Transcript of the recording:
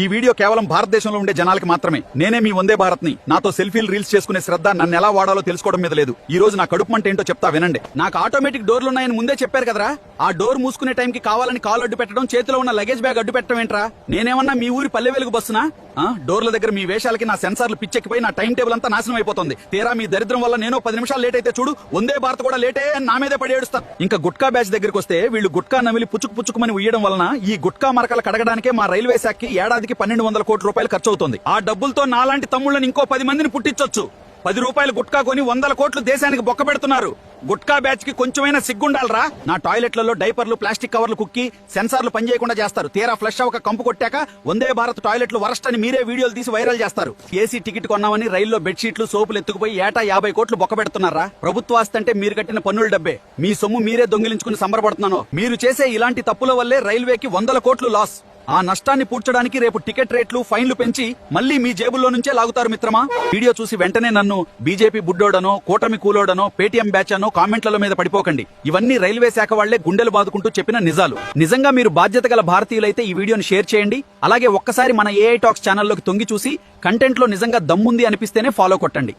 ఈ వీడియో కేవలం భారతదేశంలో ఉండే జనాలకి మాత్రమే. నేనే మీ వందే భారత్ ని. నాతో సెల్ఫీలు రీల్స్ చేసుకునే శ్రద్ధ నన్ను ఎలా వాడాలో తెలుసుకోవడం మీద లేదు. ఈ రోజు నా కడుపు మంట ఏంటో చెప్తా వినండి. నాకు ఆటోమేటిక్ డోర్లు ఉన్నాయని ముందే చెప్పారు కదరా. ఆ డోర్ మూసుకునే టైంకి కావాలని కాల్ అడ్డు పెట్టడం, చేతిలో ఉన్న లగేజ్ బ్యాగ్ అడ్డు పెట్టడం ఏంట్రా? నేనేమన్నా మీ ఊరి పల్లె వెలుగు బస్సునా? డోర్ల దగ్గర మీ వేషాలకి నా సెన్సార్లు పిచ్చెక్కిపోయి నా టైం టేబుల్ అంతా నాశనం అయిపోతుంది. తీరా మీ దరిద్రం వల్ల నేను 10 నిమిషాలు లేట్ అయితే చూడు, వందే భారత్ కూడా లేటే అని నా మీదే పడి ఏడుస్తా. ఇంకా గుట్కా బ్యాచ్ దగ్గరికి వస్తే వీళ్ళు గుట్కా నమిలి పుచ్చుకుమని ఉయ్యడం వలన ఈ గుట్కా మరకలు కడగడానికే మా రైల్వే శాఖకి ఏడాదికి 1200 కోట్ల రూపాయలు ఖర్చు అవుతుంది. ఆ డబ్బులతో నాలాంటి తమ్ముళ్ళని ఇంకో 10 మందిని పుట్టించొచ్చు. 10 రూపాయలు గుట్కా కొని 100 కోట్లు దేశానికి బొక్క పెడుతున్నారు. గుట్కా బ్యాచ్ కి కొంచెమైనా సిగ్గుండాలరా. నా టాయిలెట్లలో డైపర్లు, ప్లాస్టిక్ కవర్లు కుక్కి సెన్సార్లు పనిచేయకుండా చేస్తారు. తీరా ఫ్లష్ అవ్వక కంపు కొట్టాక వందే భారత్ టాయిలెట్లు వరస్ట్ అని మీరే వీడియోలు తీసి వైరల్ చేస్తారు. ఏసీ టికెట్ కొన్నామని రైల్లో బెడ్షీట్లు, సోపులు ఎత్తుకుపోయి ఏటా 50 కోట్లు బొక్క పెడుతున్నారా? ప్రభుత్వ ఆస్తి అంటే మీరు కట్టిన పన్నుల డబ్బే. మీ సొమ్ము మీరే దొంగిలించుకుని సంబరపడుతున్నాను. మీరు చేసే ఇలాంటి తప్పుల వల్లే రైల్వేకి 100 కోట్లు లాస్. ఆ నష్టాన్ని పూడ్చడానికి రేపు టికెట్ రేట్లు, ఫైన్లు పెంచి మళ్లీ మీ జేబుల్లో నుంచే లాగుతారు మిత్రమా. వీడియో చూసి వెంటనే నన్ను బీజేపీ బుడ్డోడనో, కూటమి కూలోడనో, పేటీఎం బ్యాచ్ అనో కామెంట్ల మీద పడిపోకండి. ఇవన్నీ రైల్వే శాఖ వాళ్లే గుండెలు బాదుకుంటూ చెప్పిన నిజాలు. నిజంగా మీరు బాధ్యత గల భారతీయులైతే ఈ వీడియోని షేర్ చేయండి. అలాగే ఒక్కసారి మన ఏఐ టాక్స్ ఛానల్లోకి తొంగి చూసి కంటెంట్ లో నిజంగా దమ్ముంది అనిపిస్తేనే ఫాలో కొట్టండి.